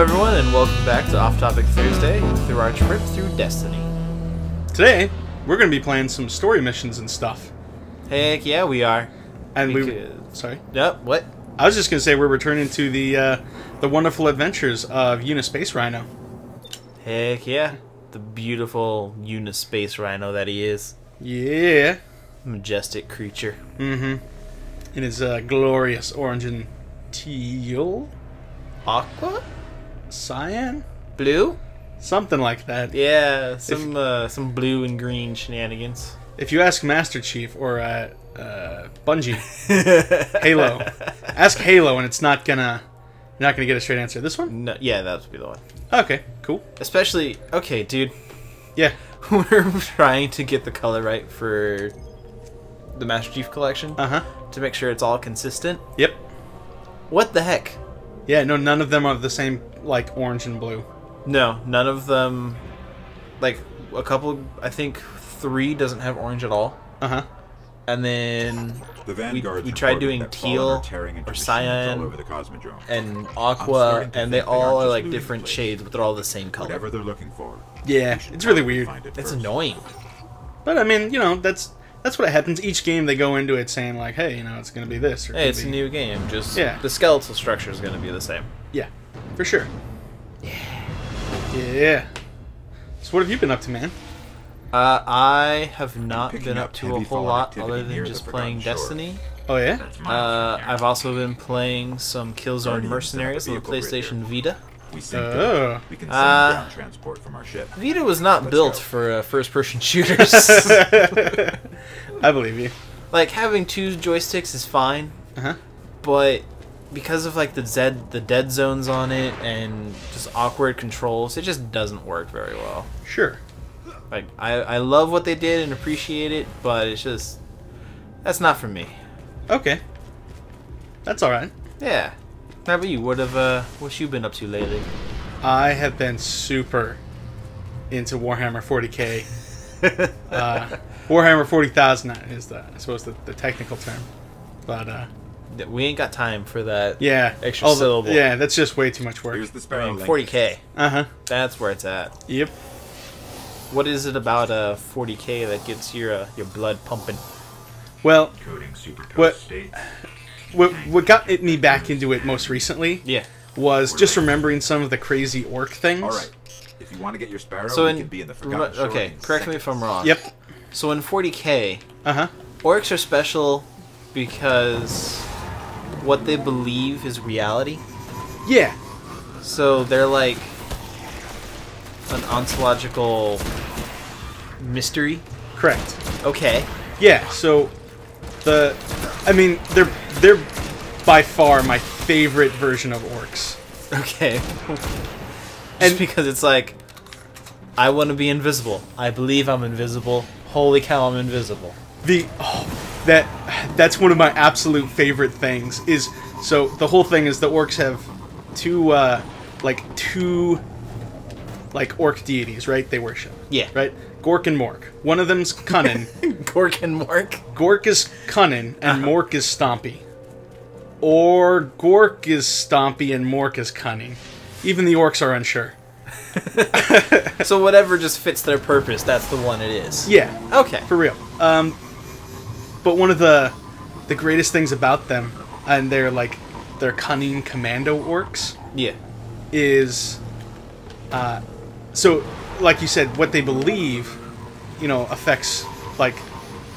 everyone, and welcome back to Off Topic Thursday through our trip through Destiny. Today, we're going to be playing some story missions and stuff. Heck yeah, we are. And sorry? Yep, what? I was just going to say we're returning to the wonderful adventures of Unispace Rhino. Heck yeah. The beautiful Unispace Rhino that he is. Yeah. Majestic creature. Mm-hmm. In his glorious orange and teal? Aqua? Cyan? Blue? Something like that. Yeah, some blue and green shenanigans. If you ask Master Chief or Bungie, Halo, ask Halo, and you're not gonna get a straight answer. This one? No, yeah, that would be the one. Okay, cool. Especially, okay, dude. Yeah. We're trying to get the color right for the Master Chief Collection. To make sure it's all consistent. Yep. What the heck? Yeah, no, none of them are the same, like, orange and blue. No, none of them. Like, a couple, I think 3 doesn't have orange at all. And then we tried doing teal or cyan and aqua, and they all are like different shades, but they're all the same color. Whatever they're looking for. Yeah, it's really weird. It's annoying. But I mean, you know, that's what happens. Each game they go into it saying like, hey, you know, it's going to be this. Or hey, it's a new game. Just yeah. The skeletal structure is going to be the same. Yeah, for sure. Yeah. So what have you been up to, man? I have not been up to a whole lot other than just playing Destiny. Oh yeah? I've also been playing some Killzone Mercenaries on the PlayStation Vita. Oh. We can send ground transport from our ship. Vita was not built for first-person shooters. I believe you. Like, having 2 joysticks is fine, but because of like the dead zones on it and just awkward controls, it just doesn't work very well. Sure. Like, I love what they did and appreciate it, but it's just, that's not for me. Okay. That's alright. Yeah. How about you? What you been up to lately? I have been super into Warhammer 40k. Warhammer 40,000 is I suppose the technical term. But we ain't got time for that. Yeah. Extra syllable. Yeah, that's just way too much work. Here's the sparrow 40k. That's where it's at. Yep. What is it about 40k that gets your blood pumping? Well, what got me back into it most recently was just remembering some of the crazy orc things. Alright. If you want to get your sparrow, so we can be in the Forgotten Shore. Okay, correct me if I'm wrong. Yep. So in 40k, orcs are special because what they believe is reality. Yeah. So they're like an ontological mystery. Correct. Okay. Yeah. So they're by far my favorite version of orcs. Okay. Just because it's like, I want to be invisible. I believe I'm invisible. Holy cow, I'm invisible. That's one of my absolute favorite things. So the whole thing is the orcs have two orc deities, right? They worship. Yeah. Right? Gork and Mork. One of them's cunning. Gork and Mork? Gork is cunning and Mork is stompy. Or Gork is stompy and Mork is cunning. Even the orcs are unsure. So whatever just fits their purpose, that's the one it is. Yeah. Okay. For real. But one of the greatest things about them, and they're cunning commando orcs. Yeah. Is so like you said, what they believe, you know,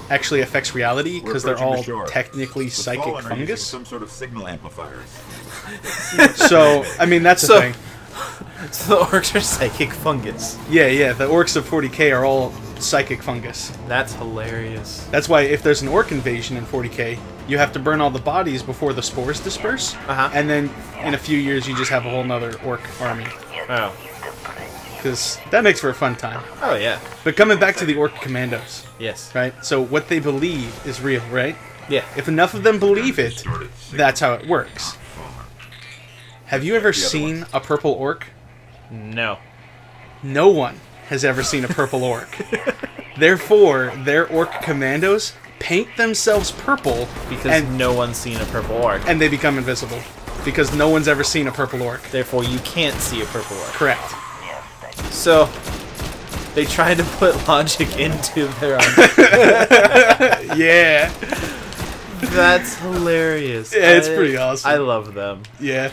actually affects reality because they're all technically psychic fungus. Some sort of signal amplifiers. So I mean that's the thing. So the orcs are psychic fungus. Yeah. The orcs of 40k are all psychic fungus. That's hilarious. That's why if there's an orc invasion in 40k, you have to burn all the bodies before the spores disperse. And then in a few years you just have a whole nother orc army. Oh. Because that makes for a fun time. Oh, yeah. But coming back to the orc commandos. Yes. Right? So what they believe is real, right? Yeah. If enough of them believe it, that's how it works. Have you ever seen a purple orc? No. No one has ever seen a purple orc. Therefore, their orc commandos paint themselves purple because no one's seen a purple orc, and they become invisible. because no one's ever seen a purple orc. Therefore, you can't see a purple orc. Correct. So, they tried to put logic into their own. Yeah. That's hilarious. Yeah, it's pretty awesome. I love them. Yeah.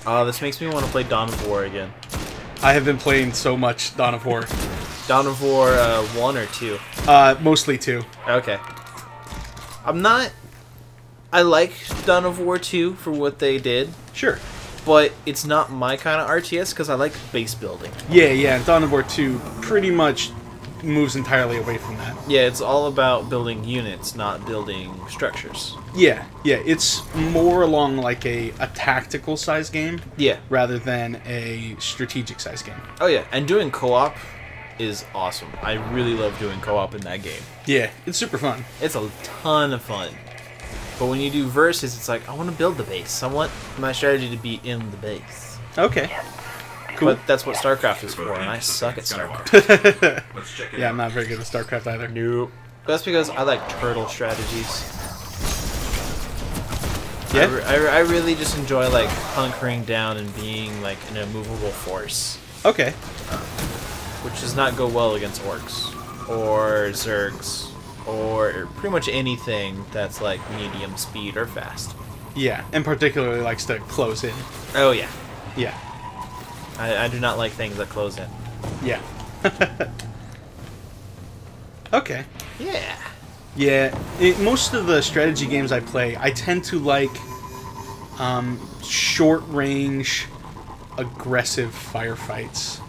Oh, this makes me want to play Dawn of War again. I have been playing so much Dawn of War. Dawn of War 1 or 2? Mostly 2. Okay. I like Dawn of War 2 for what they did. Sure. But it's not my kind of RTS because I like base building. Yeah, and Dawn of War 2 pretty much moves entirely away from that. Yeah, it's all about building units, not building structures. Yeah, it's more along like a tactical size game. Yeah. Rather than a strategic size game. Oh yeah, and doing co-op is awesome. I really love doing co-op in that game. Yeah, it's super fun. It's a ton of fun. But when you do versus, it's like, I want to build the base. I want my strategy to be in the base. Okay. Cool. But that's what StarCraft is for, and I suck at StarCraft. Let's check it Yeah, out. I'm not very good at StarCraft either. Nope. That's because I like turtle strategies. Yeah? I really just enjoy, like, hunkering down and being, like, an immovable force. Okay. Which does not go well against orcs. Or zergs. Or pretty much anything that's, like, medium speed or fast. Yeah, and particularly likes to close in. Oh, yeah. Yeah. I do not like things that close in. Yeah. Okay. Yeah. Yeah, most of the strategy games I play, I tend to like short-range, aggressive firefights.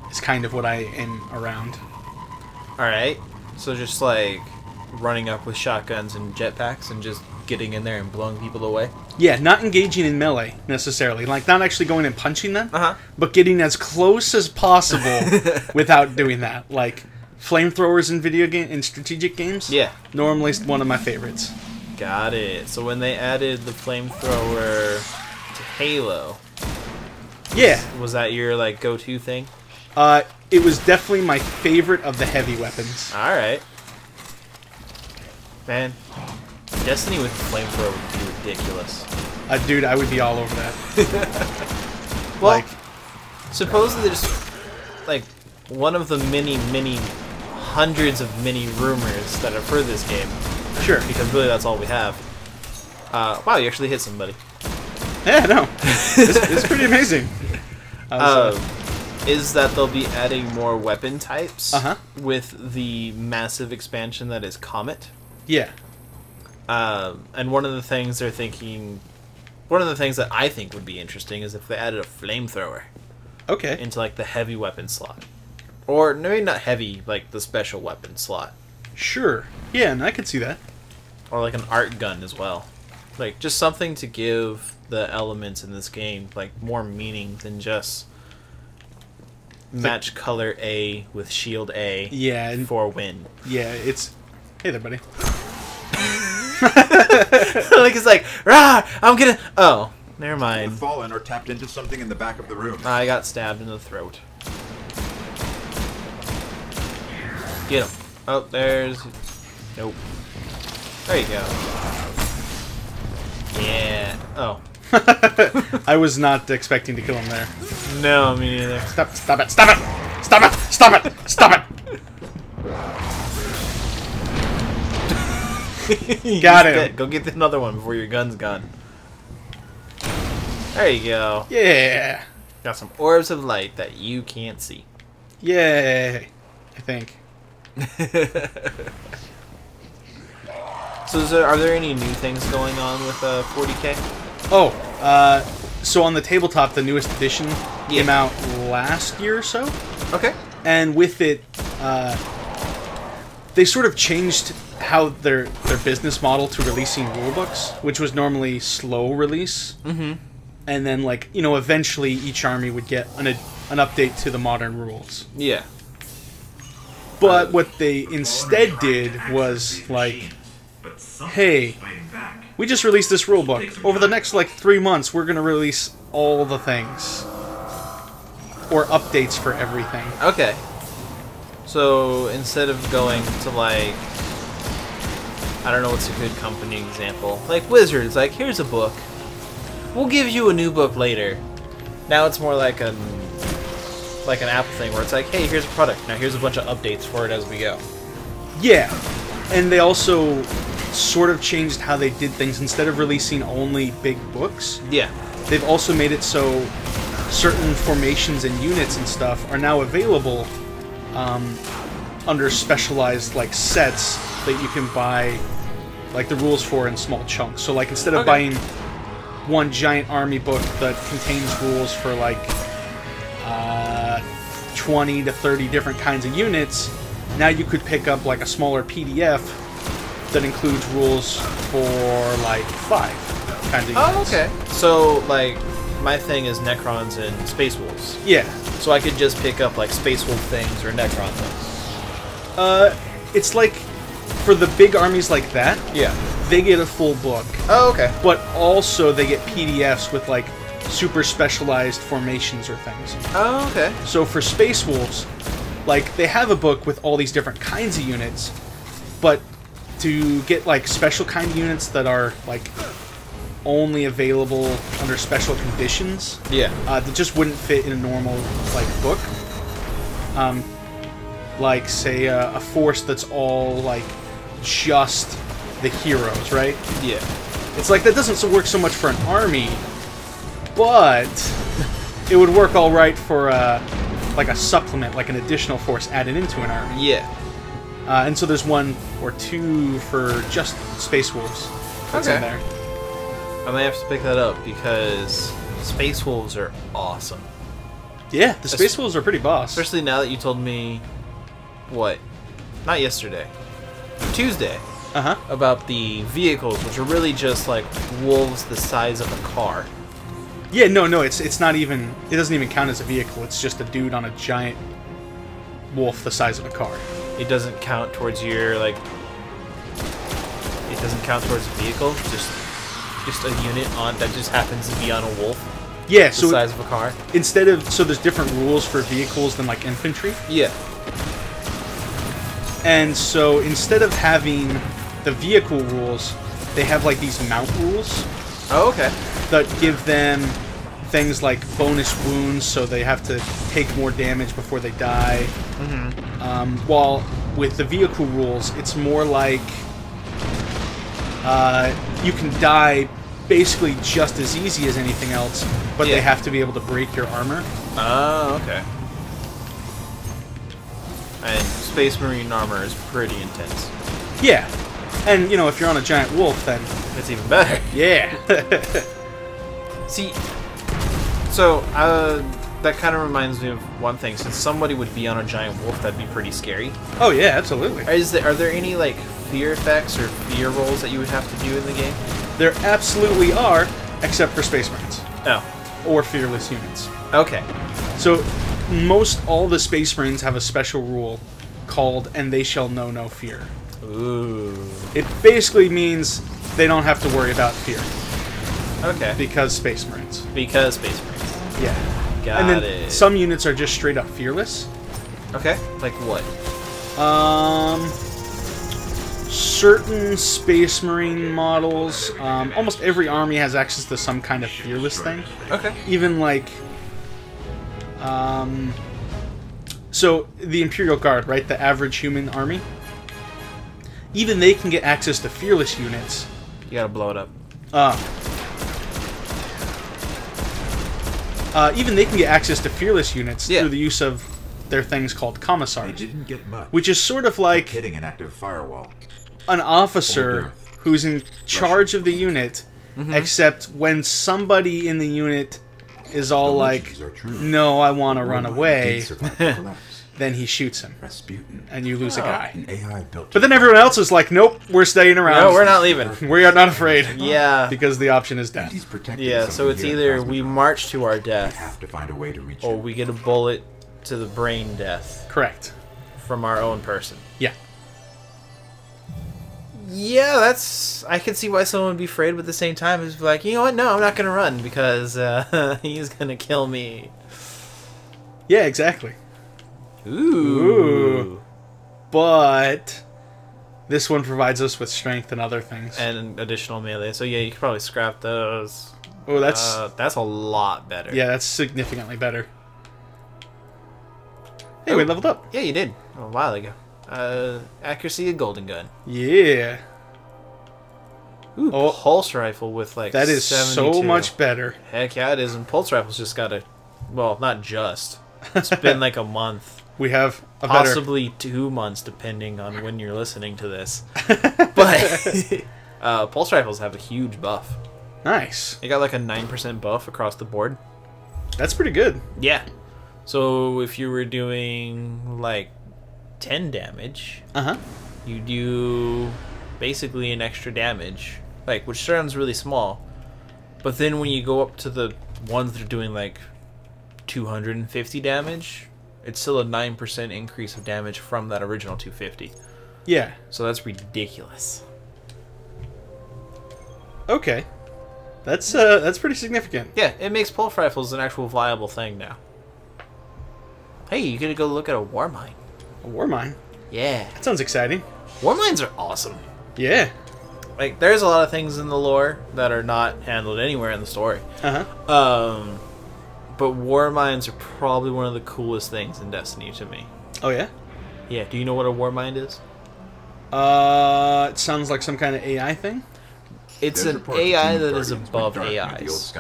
Is kind of what I am around. Alright. So just, like, running up with shotguns and jetpacks and just getting in there and blowing people away? Yeah, not engaging in melee, necessarily. Like, not actually going and punching them, Uh-huh. but getting as close as possible without doing that. Like, flamethrowers in strategic games? Yeah. Normally one of my favorites. Got it. So when they added the flamethrower to Halo, Yeah. was that your, like, go-to thing? It was definitely my favorite of the heavy weapons. Alright. Man, Destiny with the flamethrower would be ridiculous. Dude, I would be all over that. Well, like, supposedly there's, like, one of the many hundreds of mini rumors that I've heard this game. sure. Because really that's all we have. Wow, you actually hit somebody. Yeah, no. It's pretty amazing. Is that they'll be adding more weapon types with the massive expansion that is Comet. Yeah. And one of the things they're thinking, one of the things that I think would be interesting is if they added a flamethrower Okay. into, like, the heavy weapon slot. Or maybe not heavy, like the special weapon slot. Sure. Yeah, and I could see that. Or like an art gun as well. Like, just something to give the elements in this game, like, more meaning than just match color A with shield A for win. Yeah, it's... Hey there, buddy. Like, it's like, rah, I'm gonna... Oh, never You've mind. fallen or tapped into something in the back of the room. I got stabbed in the throat. Get him. Oh, there's... Nope. There you go. Yeah. Oh. I was not expecting to kill him there. No, me neither. Stop it! Stop it! Stop it! Stop it! Stop it! Got him. Go get another one before your gun's gone. There you go. Yeah. Got some orbs of light that you can't see. Yay. I think. So are there any new things going on with 40K? Oh, so on the tabletop, the newest edition came out last year or so. Okay. And with it, they sort of changed how their business model to releasing rulebooks, which was normally slow release. Mm-hmm. And then, like, you know, eventually each army would get an update to the modern rules. Yeah. But what they instead did was, like, hey, we just released this rulebook. Over the next, like, 3 months, we're going to release all the things. Or updates for everything. Okay. So, instead of going to, like... I don't know what's a good company example. Like Wizards, like, here's a book. we'll give you a new book later. Now it's more like an Apple thing where it's like, hey, here's a product. Now here's a bunch of updates for it as we go. Yeah, and they also sort of changed how they did things. Instead of releasing only big books, yeah, they've also made it so certain formations and units and stuff are now available under specialized like sets that you can buy like the rules for in small chunks. So like instead of buying one giant army book that contains rules for like 20 to 30 different kinds of units, now you could pick up like a smaller PDF that includes rules for like 5 kinds of units. Oh, okay. So like my thing is Necrons and Space Wolves. Yeah. So I could just pick up like Space Wolf things or Necron things. It's like for the big armies like that. Yeah. They get a full book. Oh, okay. But also they get PDFs with like super specialized formations or things. Oh, okay. So for Space Wolves, like they have a book with all these different kinds of units, but to get like special kind of units that are like only available under special conditions, that just wouldn't fit in a normal like book. Like say a force that's all like just the heroes, right? Yeah. It's like that doesn't work so much for an army, but it would work all right for like a supplement, like an additional force added into an army. Yeah. And so there's 1 or 2 for just Space Wolves that's in there. I might have to pick that up because Space Wolves are awesome. Yeah, the Space Wolves are pretty boss. Especially now that you told me, what? Not yesterday. Tuesday. About the vehicles, which are really just like wolves the size of a car. Yeah, no, it's not even. It doesn't even count as a vehicle. It's just a dude on a giant wolf the size of a car. It doesn't count towards your like. It doesn't count towards a vehicle. Just a unit on that just happens to be on a wolf. Yeah, the so size of a car. Instead of there's different rules for vehicles than like infantry. Yeah. And so instead of having the vehicle rules, they have like these mount rules. Oh, okay. That give them things like bonus wounds, so they have to take more damage before they die. While with the vehicle rules, it's more like you can die basically just as easy as anything else, but they have to be able to break your armor. Oh, okay. And Space Marine armor is pretty intense. Yeah. And, you know, if you're on a giant wolf, then it's even better. Yeah. See, so that kind of reminds me of one thing. Since somebody would be on a giant wolf, that'd be pretty scary. Oh yeah, absolutely. Are there any like fear effects or fear rolls that you would have to do in the game? There absolutely are, except for Space Marines. Oh. Or fearless units. Okay. So most all the Space Marines have a special rule called "And they shall know no fear." Ooh. It basically means they don't have to worry about fear. Okay. Because Space Marines. Because Space Marines. Yeah. Got and then it. Some units are just straight up fearless. Okay. Like what? Certain Space Marine models, almost every army has access to some kind of fearless thing. Okay. Even like, so the Imperial Guard, right? The average human army. Even they can get access to fearless units. You gotta blow it up. Even they can get access to fearless units through the use of their things called commissars, didn't get much, which is sort of like hitting an active firewall. An officer who's in charge of the unit, except when somebody in the unit is all like, "No, I want to run away," then he shoots him, and you lose a guy. But then everyone else is like, "Nope, we're staying around. No, we're not leaving. We are not afraid." Yeah, because the option is death. Yeah, so it's either we march to our death, or we get a bullet to the brain death. Correct. From our own person. Yeah. Yeah, I can see why someone would be afraid, but at the same time, it's like, you know what? No, I'm not gonna run because he's gonna kill me. Yeah, exactly. Ooh. But this one provides us with strength and other things. And additional melee. So yeah, you could probably scrap those. Oh, that's a lot better. Yeah, that's significantly better. Hey, we leveled up. Yeah, you did a while ago. Accuracy of golden gun. Yeah. Ooh, pulse rifle with like that is 72. So much better. Heck yeah, it is. And pulse rifle's just got well, not just. It's been like a month. We have possibly 2 months, depending on when you're listening to this. But pulse rifles have a huge buff. Nice. They got like a 9% buff across the board. That's pretty good. Yeah. So if you were doing like 10 damage, you do basically an extra damage, like, which sounds really small. But then when you go up to the ones that are doing like 250 damage, it's still a 9% increase of damage from that original 250. Yeah. So that's ridiculous. Okay. That's pretty significant. Yeah, it makes pulse rifles an actual viable thing now. Hey, you gotta go look at a war mine. A war mine? Yeah. That sounds exciting. War mines are awesome. Yeah. Like, there's a lot of things in the lore that are not handled anywhere in the story. But war mines are probably one of the coolest things in Destiny to me. Oh, yeah? Yeah, do you know what a war mine is? It sounds like some kind of AI thing. It's an AI that is above AIs.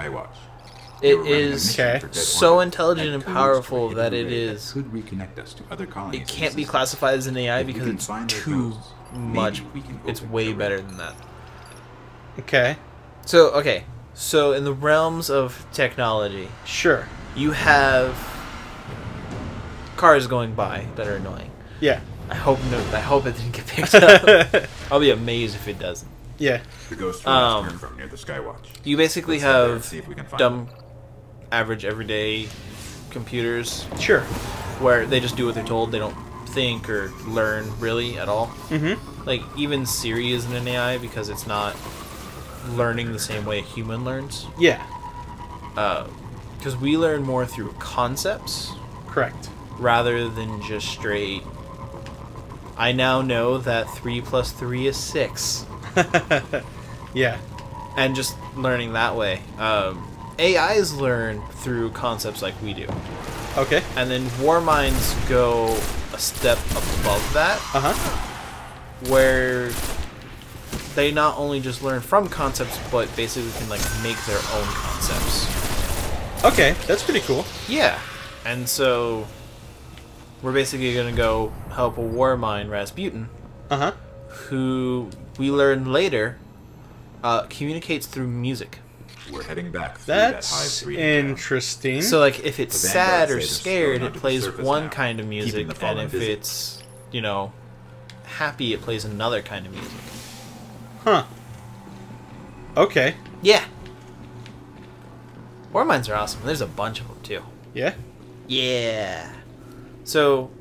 It is so intelligent and powerful that it can't be classified as an AI because it's too much. It's way better than that. Okay. So in the realms of technology, sure, you have cars going by that are annoying. Yeah. I hope it didn't get picked up. I'll be amazed if it doesn't. Yeah. The ghost from near the Skywatch. You basically have dumb, average, everyday computers. Sure. Where they just do what they're told. They don't think or learn really at all. Mm-hmm. Like, even Siri isn't an AI because it's not learning the same way a human learns. Yeah. Because we learn more through concepts. Correct. Rather than just straight, I now know that 3 plus 3 is 6. Yeah. And just learning that way. AIs learn through concepts like we do. Okay. And then war minds go a step above that. Where they not only just learn from concepts, but basically can like make their own concepts. Okay, that's pretty cool. Yeah. And so we're basically gonna go help a war mine, Rasputin. Who we learn later communicates through music. We're heading back. That's interesting. So, like, if it's sad or scared, it plays one kind of music, and if it's, you know, happy, it plays another kind of music. Huh. Okay. Yeah. War mines are awesome. There's a bunch of them, too. Yeah? Yeah. So,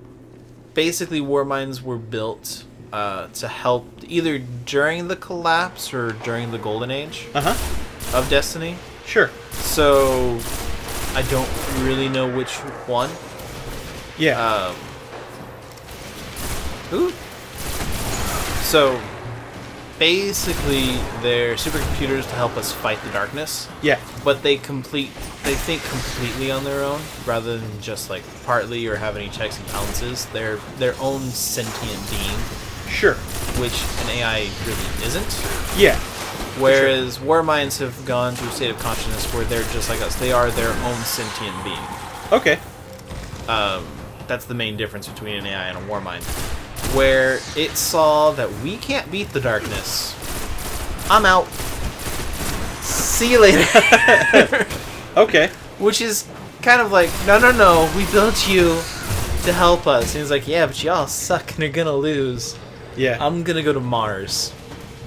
basically, war mines were built to help either during the collapse or during the golden age of Destiny. Sure. So I don't really know which one. Yeah. So basically they're supercomputers to help us fight the darkness. Yeah. But they think completely on their own rather than just like partly or have any checks and balances. They're their own sentient being. Sure. Which an AI really isn't. Yeah. Whereas war mines have gone to a state of consciousness where they're just like us. They are their own sentient being. Okay. That's the main difference between an AI and a war mine. Where it saw that we can't beat the darkness. I'm out. See you later. Okay. Which is kind of like, no, we built you to help us. And he's like, yeah, but y'all suck and are gonna lose. Yeah. I'm gonna go to Mars.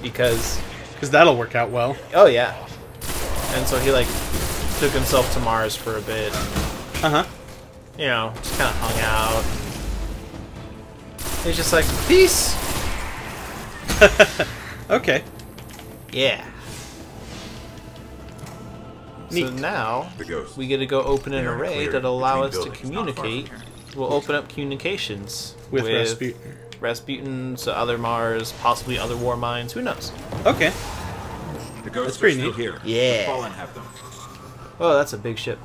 Because that'll work out well. Oh, yeah. And so he, like, took himself to Mars for a bit. You know, just kind of hung out. He's just like, peace! Okay. Yeah. Neat. So now, we get to go open an array that'll allow us to communicate. We'll open up communications with Rasputin. Rasputin, so other Mars, possibly other war mines, who knows? Okay. The ghosts That's pretty are neat. still here. Yeah. The Fallen have them. Oh, that's a big ship.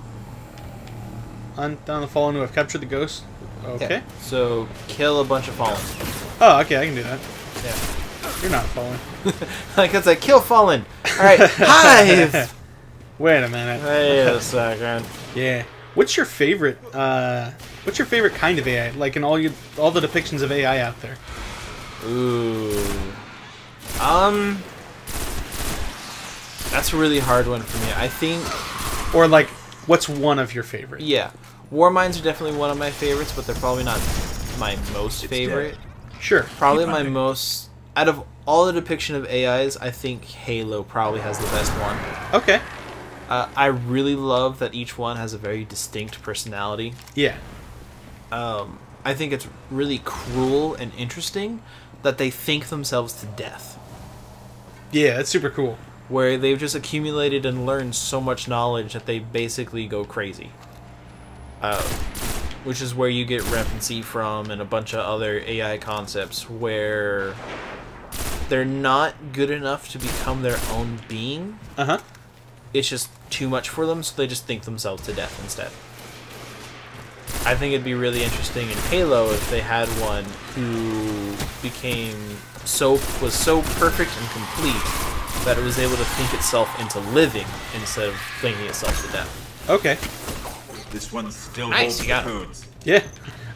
Hunt down the fallen who have captured the ghost. Okay. So kill a bunch of fallen. Oh, okay, I can do that. Yeah. You're not fallen. Like it's like kill fallen. All right, hive. Wait a minute. Wait a second. Yeah. What's your favorite? What's your favorite kind of AI? Like in all the depictions of AI out there. Ooh. That's a really hard one for me. I think. Or like, what's one of your favorites? Yeah, war mines are definitely one of my favorites, but they're probably not my most favorite. Sure. Probably my most out of all the depiction of AIs. I think Halo probably has the best one. Okay. I really love that each one has a very distinct personality. Yeah. I think it's really cruel and interesting that they think themselves to death. Yeah, that's super cool. Where they've just accumulated and learned so much knowledge that they basically go crazy. Which is where you get Revency from and a bunch of other AI concepts where they're not good enough to become their own being. Uh-huh. It's just too much for them, so they just think themselves to death instead. I think it'd be really interesting in Halo if they had one who was so perfect and complete that it was able to think itself into living instead of thinking itself to death. Okay. This one still Nice, holds you got the it. codes. Yeah.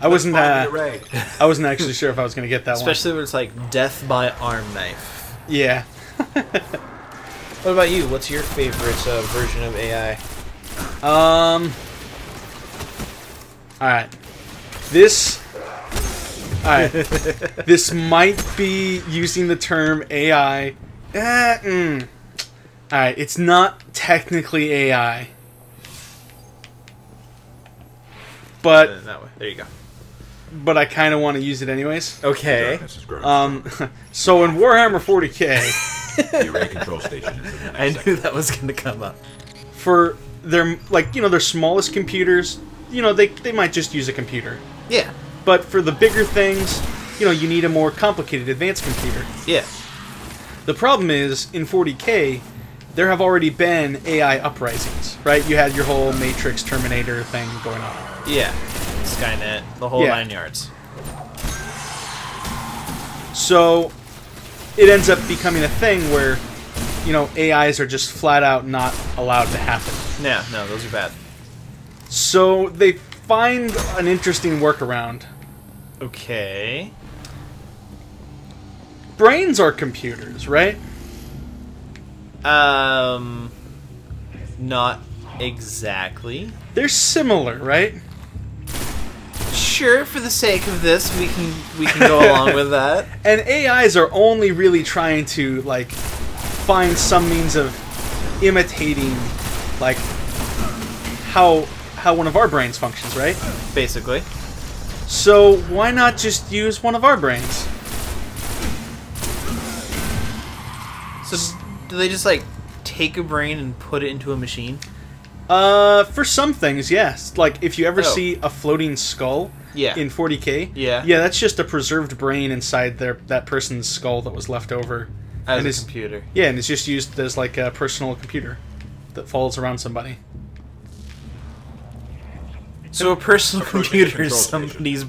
I wasn't Array. I wasn't actually sure if I was gonna get that Especially when it's like death by arm knife. one. Yeah. What about you? What's your favorite version of AI? Alright. This This might be using the term AI. Alright, it's not technically AI. But That way. There you go. but I kind of want to use it anyways. Okay. Darkness is growing stronger. So in Warhammer 40K, The array control station is in the next I knew sector. that was going to come up. for their their smallest computers, they might just use a computer. Yeah. But for the bigger things, you need a more complicated advanced computer. Yeah. The problem is, in 40K, there have already been AI uprisings, right? You had your whole Matrix Terminator thing going on. Yeah. Skynet. The whole 9 yards. So, it ends up becoming a thing where, AIs are just flat out not allowed to happen. Yeah, no, those are bad. So, they find an interesting workaround. Okay. Brains are computers, right? Not exactly. They're similar, right? Sure, for the sake of this, we can go along with that. And AIs are only really trying to, find some means of imitating, how one of our brains functions, right? Basically. So, why not just use one of our brains? So, do they just, take a brain and put it into a machine? For some things, yes. Like, if you ever Oh. see a floating skull in 40K, Yeah. that's just a preserved brain inside that person's skull that was left over. As And a it's- computer. Yeah, and it's just used as, a personal computer that follows around somebody. So a personal Approaching the computer is control station. somebody's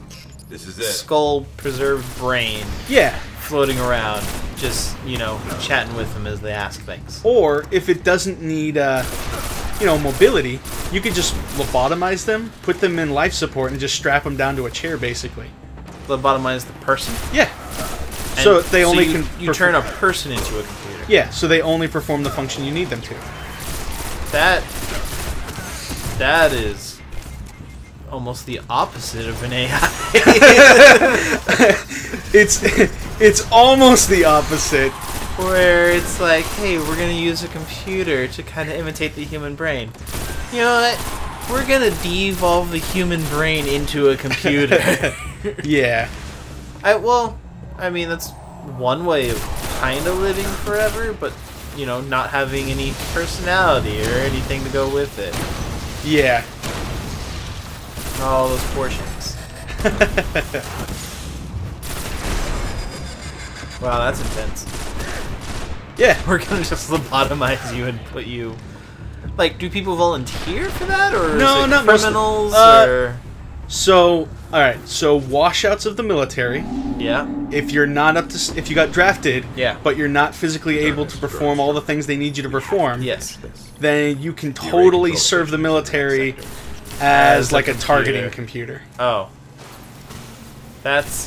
This is it. skull-preserved brain Yeah. floating around, just, chatting with them as they ask things. Or, if it doesn't need, mobility, you could just lobotomize them, put them in life support, and just strap them down to a chair, basically. Lobotomize the person. Yeah. And So they only you, can... You turn a person into a computer. Yeah, so they only perform the function you need them to. That is almost the opposite of an AI. It's almost the opposite. Where it's like, hey, we're going to use a computer to kind of imitate the human brain. You know what? We're going to de-evolve the human brain into a computer. Yeah. That's one way of kind of living forever, but, not having any personality or anything to go with it. Yeah. All those portions. Wow, that's intense. Yeah. We're gonna just lobotomize you and put you... Like, do people volunteer for that, or no, is it not criminals, or... So, alright, so washouts of the military. Yeah. If you're not up to... If you got drafted, yeah, but you're not physically able to perform all the things they need you to perform, yes, then you can totally serve the military as like a targeting computer. Oh. That's,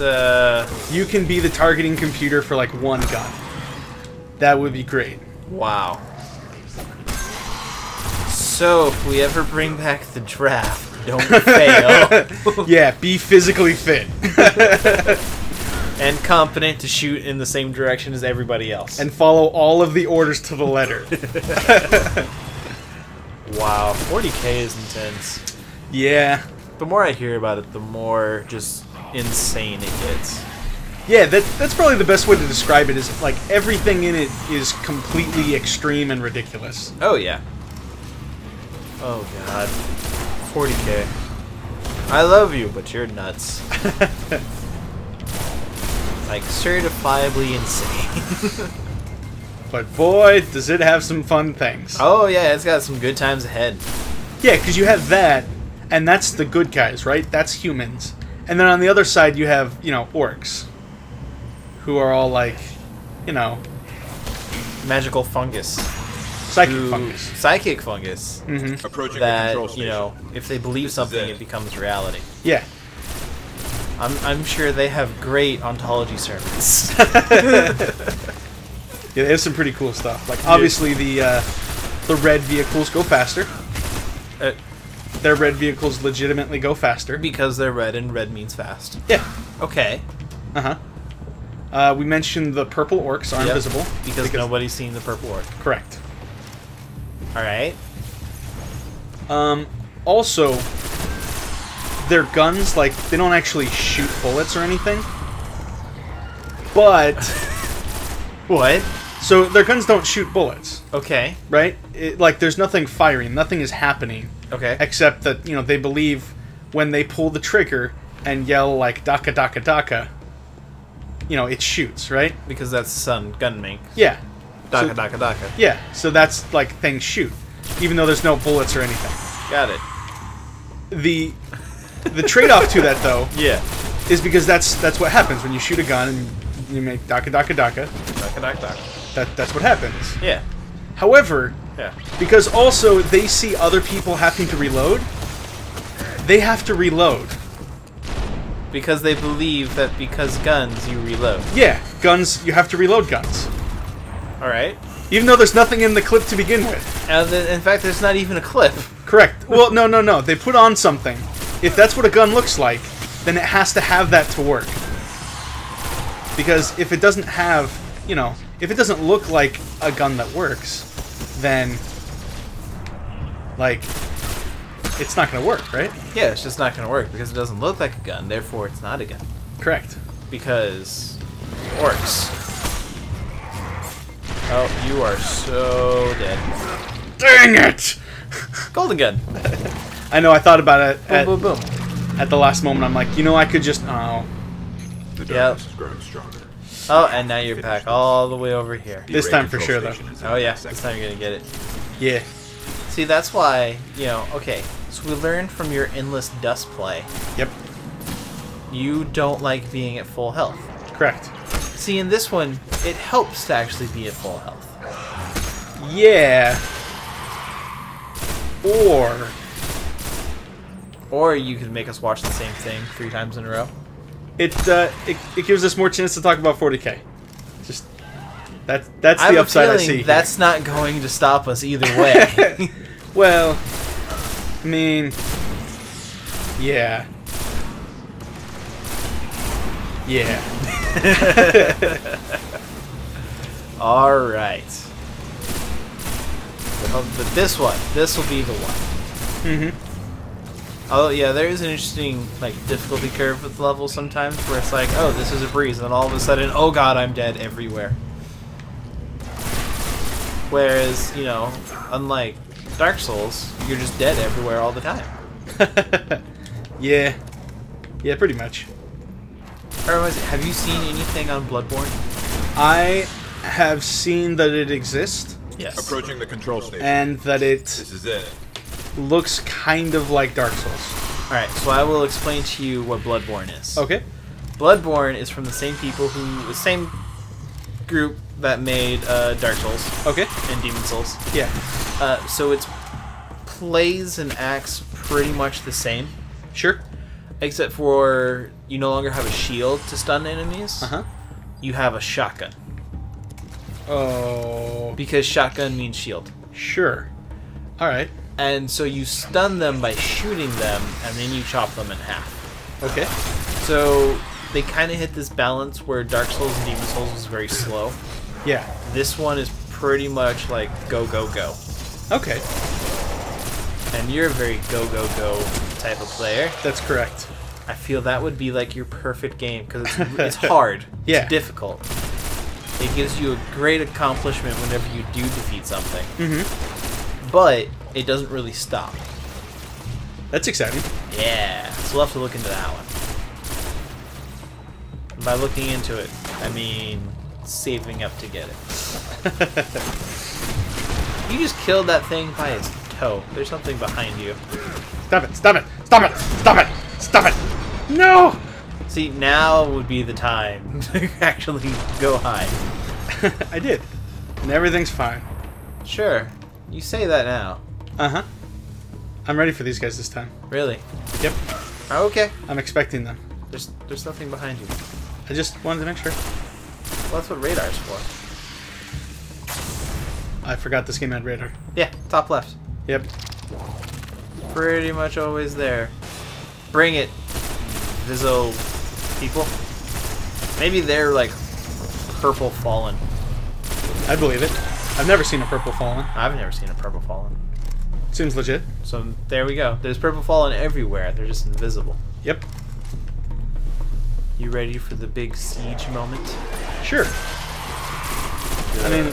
You can be the targeting computer for, like, one gun. That would be great. Wow. So, if we ever bring back the draft, don't fail. Yeah, be physically fit. And competent to shoot in the same direction as everybody else. And follow all of the orders to the letter. Wow, 40k is intense. Yeah. The more I hear about it, the more just insane it gets. Yeah, that's probably the best way to describe it, is like everything in it is completely extreme and ridiculous. Oh, yeah. Oh, God. 40k. I love you, but you're nuts. Like, certifiably insane. But boy, does it have some fun things. Oh, yeah, it's got some good times ahead. Yeah, because you have that, and that's the good guys, right? That's humans. And then on the other side, you have, you know, orcs. Who are all like, you know... Magical fungus. Psychic fungus. Psychic fungus. Mm-hmm. Approaching that, the control station. you know, if they believe something, it becomes reality. Yeah. I'm sure they have great ontology sermons. Yeah, they have some pretty cool stuff. Like, obviously, the red vehicles go faster. Their red vehicles legitimately go faster. Because they're red, and red means fast. Yeah. Okay. Uh-huh. We mentioned the purple orcs are invisible. Because nobody's seen the purple orc. Correct. Alright. Also, their guns, like, they don't actually shoot bullets or anything. But... What? So, their guns don't shoot bullets. Okay. Right? Like, there's nothing firing. Nothing is happening. Okay. Except that, you know, they believe when they pull the trigger and yell, like, Daka Daka Daka, you know, it shoots, right? Because that's sun gun make. Yeah. Daka so, Daka Daka. Yeah, so that's, like, things shoot. Even though there's no bullets or anything. Got it. The trade-off to that, though, yeah, is because that's what happens when you shoot a gun and you make Daka Daka Daka. Daka Daka Daka. That's what happens. Yeah. However, yeah, because also they see other people having to reload, they have to reload. Because they believe that because guns, you reload. Yeah, guns, you have to reload guns. Alright. Even though there's nothing in the clip to begin with. And in fact, there's not even a clip. Correct. Well, no. They put on something. If that's what a gun looks like, then it has to have that to work. Because if it doesn't have, you know, if it doesn't look like a gun that works, then, like, it's not going to work, right? Yeah, it's just not going to work because it doesn't look like a gun, therefore it's not a gun. Correct. Because orcs. Oh, you are so dead. Dang it! Golden gun. I know, I thought about it Boom, boom, boom. At the last moment. I'm like, you know, I could just... Oh. The darkness is growing stronger. Oh, and now you're back all the way over here. This time for sure, though. Oh yeah, this time you're gonna get it. Yeah. See, that's why, you know, okay, so we learned from your endless dust play. Yep. You don't like being at full health. Correct. See, in this one, it helps to actually be at full health. Yeah. Or you could make us watch the same thing 3 times in a row. It gives us more chance to talk about 40k. Just that's the upside I see. That's not going to stop us either way. Well, I mean, yeah. Yeah. All right. But this will be the one. Mm-hmm. Oh yeah, there is an interesting like difficulty curve with levels sometimes where it's like, oh, this is a breeze, and then all of a sudden, oh god, I'm dead everywhere. Whereas, you know, unlike Dark Souls, you're just dead everywhere all the time. Yeah. Yeah, pretty much. Or have you seen anything on Bloodborne? I have seen that it exists. Yes. Approaching the control station. And that it This is it. looks kind of like Dark Souls. Alright, so I will explain to you what Bloodborne is. Okay. Bloodborne is from the same people the same group that made Dark Souls. Okay. And Demon Souls. Yeah. So it plays and acts pretty much the same. Sure. Except for you no longer have a shield to stun enemies. Uh-huh. You have a shotgun. Oh. Because shotgun means shield. Sure. Alright. And so you stun them by shooting them, and then you chop them in half. Okay. So they kind of hit this balance where Dark Souls and Demon Souls was very slow. Yeah. This one is pretty much like go, go, go. Okay. And you're a very go, go, go type of player. That's correct. I feel that would be like your perfect game, because it's hard. Yeah. It's difficult. It gives you a great accomplishment whenever you do defeat something. Mm-hmm. But it doesn't really stop. That's exciting. Yeah, so we'll have to look into that one. And by looking into it, I mean saving up to get it. You just killed that thing by its toe. There's something behind you. Stop it! Stop it! Stop it! Stop it! Stop it! No! See, now would be the time to actually go hide. I did. And everything's fine. Sure, you say that now. Uh-huh. I'm ready for these guys this time. Really? Yep. Okay. I'm expecting them. There's nothing behind you. I just wanted to make sure. Well, that's what radar's for. I forgot this game had radar. Yeah, top left. Yep. Pretty much always there. Bring it, Viso people. Maybe they're like purple fallen. I believe it. I've never seen a purple fallen. I've never seen a purple fallen. Seems legit. So there we go. There's purple fallen everywhere. They're just invisible. Yep. You ready for the big siege moment? Sure. I mean,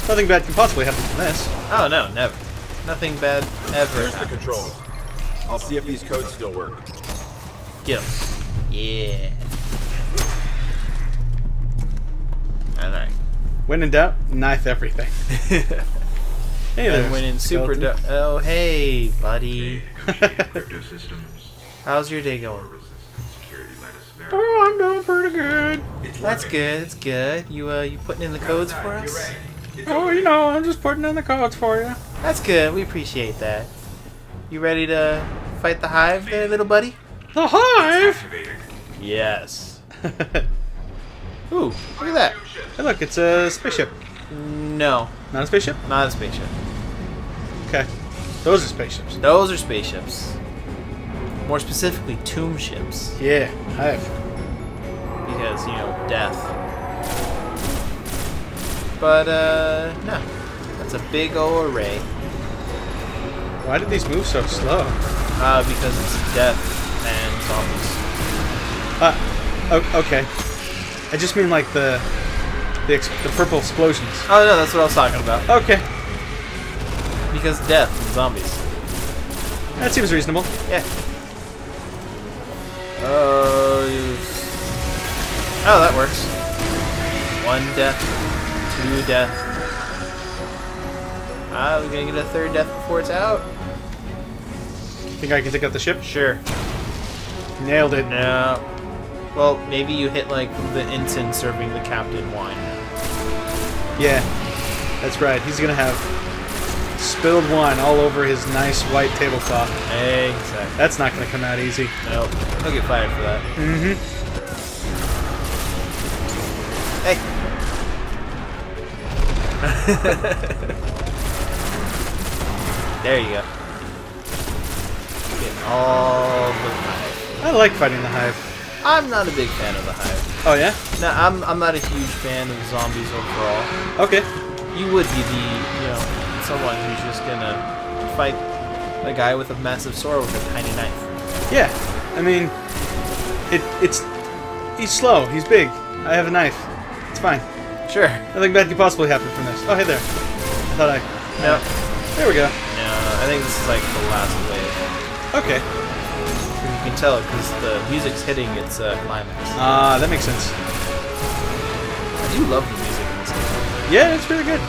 nothing bad can possibly happen from this. Oh no, never. Nothing bad ever. Here's the happens. controls. I'll see if these codes still work. Get him. Yeah. Alright. When in doubt, knife everything. Hey there. And when in super oh hey, buddy. How's your day going? Oh, I'm doing pretty good. That's good. That's good. You putting in the codes for us? Oh, you know, I'm just putting in the codes for you. That's good. We appreciate that. You ready to fight the hive there, little buddy? The hive. Yes. Ooh, look at that. Hey, look, it's a spaceship. No, Not a spaceship? not a spaceship. Okay. Those are spaceships. Those are spaceships. More specifically, tomb ships. Yeah, hive. Because, you know, death. But, no. That's a big ol' array. Why did these move so slow? Because it's death and zombies. Okay. I just mean like the purple explosions. Oh, no, that's what I was talking about. Okay. Because death and zombies. That seems reasonable. Yeah. Oh, that works. 1 death, 2 death. We're gonna get a 3rd death before it's out. Think I can take out the ship? Sure. Nailed it. No. Well, maybe you hit like the ensign serving the captain wine. Yeah, that's right. He's gonna have spilled wine all over his nice white tablecloth. Exactly. That's not gonna come out easy. Nope. He'll get fired for that. Mm-hmm. Hey. There you go. Getting all the hive. I like fighting the hive. I'm not a big fan of the hive. Oh yeah? No, I'm not a huge fan of zombies overall. Okay. You would be someone who's just gonna fight a guy with a massive sword with a tiny knife. Yeah. I mean, he's slow. He's big. I have a knife. It's fine. Sure. Nothing bad could possibly happen from this. Oh, hey there. I thought No. There we go. No, I think this is like the last wave. Okay. You can tell because the music's hitting its climax. Ah, that makes sense. I do love the music in this game. Yeah, it's pretty good.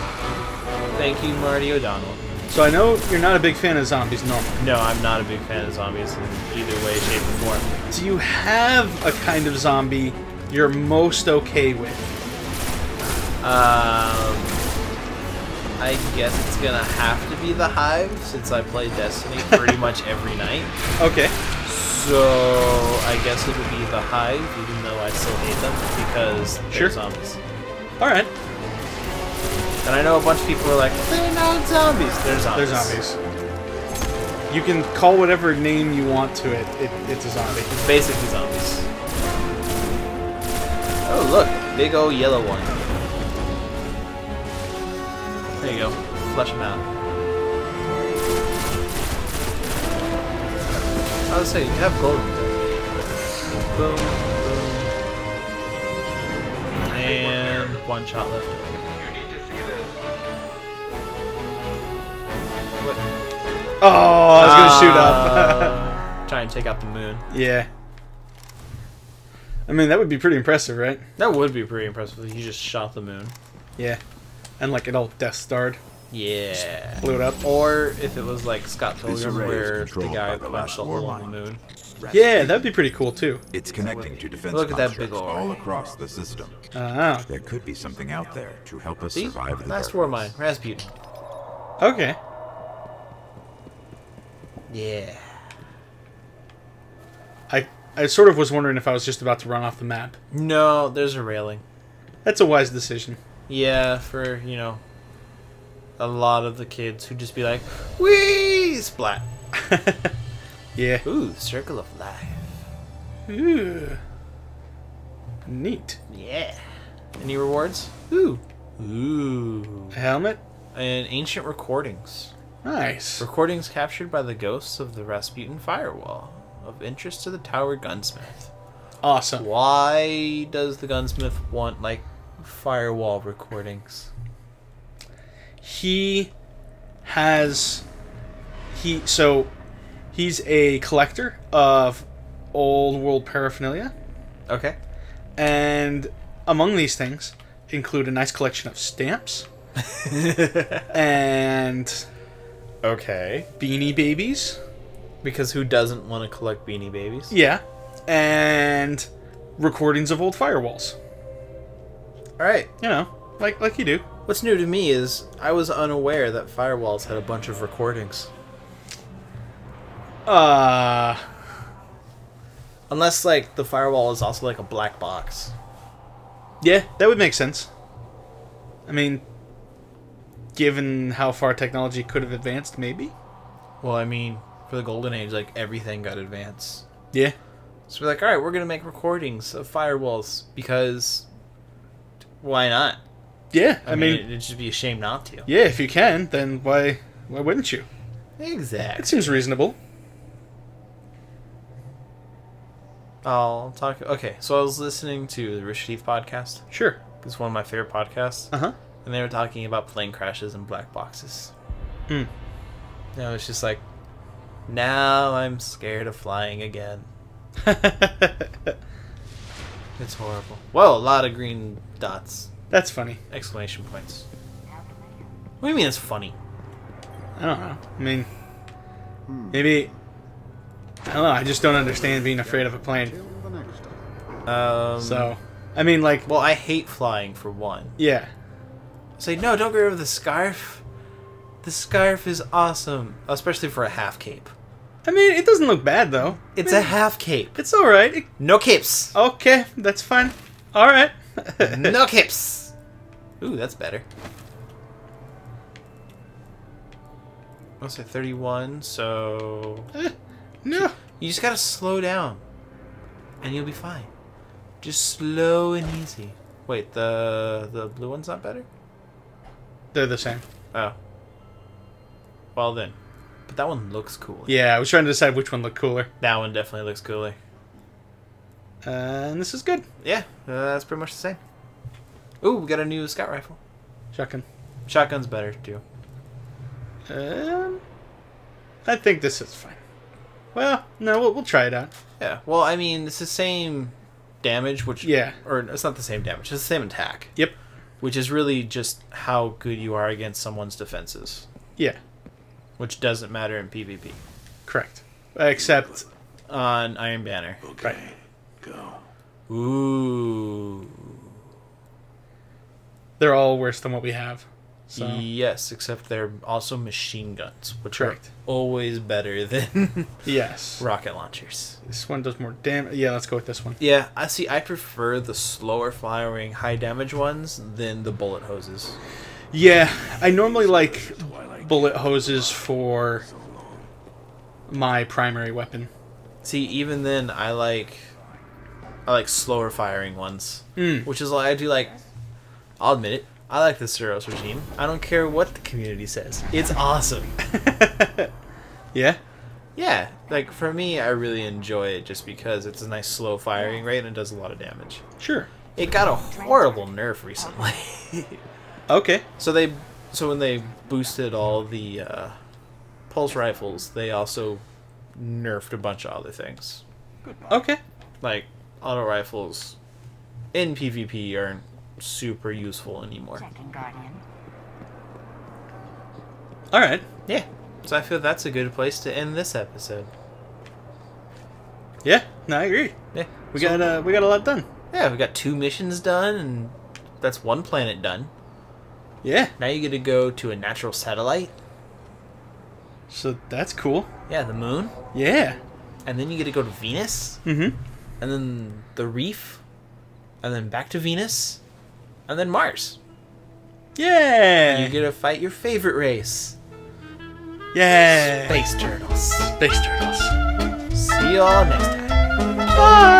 Thank you, Marty O'Donnell. So I know you're not a big fan of zombies normally. No, I'm not a big fan of zombies in either way, shape, or form. Do you have a kind of zombie you're most okay with? I guess it's gonna have to be the Hive, since I play Destiny pretty much every night. Okay. So, I guess it would be the Hive, even though I still hate them, because they're zombies. Alright. And I know a bunch of people are like, they're not zombies. They're zombies. They're zombies. You can call whatever name you want to it. It's a zombie. It's basically zombies. Oh, look. Big old yellow one. There you go. Flush them out. I was saying, you have gold. Boom, boom. And one shot left. What? Oh, I was gonna shoot up. Try and take out the moon. Yeah. I mean, that would be pretty impressive, right? That would be pretty impressive if you just shot the moon. Yeah. And like it all Death Starred. Yeah. Just blew it up. Or if it was like Scott Pilgrim, where the guy punched a hole in the moon. Yeah, that'd be pretty cool too. It's connecting to defense Look at that big old all across the system. Oh. There could be something out there to help us See? survive the Last darkness. war mine. Rasputin. Okay. Yeah. I sort of was wondering if I was just about to run off the map. No, there's a railing. That's a wise decision. Yeah, for, you know, a lot of the kids who just be like, whee! Splat. Yeah. Ooh, Circle of Life. Ooh. Neat. Yeah. Any rewards? Ooh. Ooh. A helmet? And ancient recordings. Nice. Recordings captured by the ghosts of the Rasputin firewall. Of interest to the Tower Gunsmith. Awesome. Why does the gunsmith want, like, firewall recordings? He's a collector of old world paraphernalia. Okay. And among these things include a nice collection of stamps. And Okay. Beanie Babies. Because who doesn't want to collect Beanie Babies? Yeah. And recordings of old firewalls. Alright. You know, like you do. What's new to me is I was unaware that firewalls had a bunch of recordings. Unless, like, the firewall is also like a black box. Yeah, that would make sense. I mean, given how far technology could have advanced, maybe? Well, I mean, for the Golden Age, like, everything got advanced. Yeah. So we're like, alright, we're going to make recordings of firewalls because why not? Yeah, I mean, it'd just be a shame not to. Yeah, if you can, then why wouldn't you? Exactly. It seems reasonable. I'll talk... Okay, so I was listening to the Rich Teeth podcast. Sure. It's one of my favorite podcasts. Uh-huh. And they were talking about plane crashes and black boxes. Hmm. You know, it's just like, now I'm scared of flying again. It's horrible. Well, a lot of green dots. That's funny. Exclamation points. What do you mean it's funny? I don't know. I mean, maybe... I don't know. I just don't understand being afraid of a plane. So, I mean, like... Well, I hate flying, for one. Yeah. Say, no, don't get rid of the scarf. The scarf is awesome. Especially for a half cape. I mean, it doesn't look bad, though. It's a half cape. It's alright. No capes. Okay, that's fine. Alright. No capes. Ooh, that's better. I'll say 31, so... No. You just gotta slow down. And you'll be fine. Just slow and easy. Wait, the blue one's not better? They're the same. Oh. Well then. But that one looks cooler. Yeah, I was trying to decide which one looked cooler. That one definitely looks cooler. And this is good. Yeah, that's pretty much the same. Ooh, we got a new scout rifle. Shotgun. Shotgun's better, too. I think this is fine. Well, no, we'll try it out. Yeah, well, I mean, it's the same damage, which... Yeah. Or, it's not the same damage, it's the same attack. Yep. Which is really just how good you are against someone's defenses. Yeah. Which doesn't matter in PvP. Correct. Except on Iron Banner. Okay. Right. Go. Ooh. They're all worse than what we have. So. Yes, except they're also machine guns, which Correct. Are always better than yes rocket launchers. This one does more damage. Yeah, let's go with this one. Yeah, I see. I prefer the slower firing, high damage ones than the bullet hoses. Yeah, I normally like bullet hoses for my primary weapon. See, even then, I like slower firing ones, which is why I do like. I'll admit it. I like the Suros regime. I don't care what the community says. It's awesome. Yeah? Yeah. Like, for me, I really enjoy it just because it's a nice slow firing rate and it does a lot of damage. Sure. It got a horrible nerf recently. Okay. So when they boosted all the pulse rifles, they also nerfed a bunch of other things. Okay. Like, auto rifles in PvP aren't super useful anymore. Alright. Yeah. So I feel that's a good place to end this episode. Yeah, no, I agree. Yeah. We got a lot done. Yeah, we got 2 missions done, and that's 1 planet done. Yeah. Now you get to go to a natural satellite. So that's cool. Yeah, the moon. Yeah. And then you get to go to Venus. Mm-hmm. And then the reef. And then back to Venus. And then Mars. Yeah. You get to fight your favorite race. Yeah. Space turtles. Space turtles. See you all next time. Bye.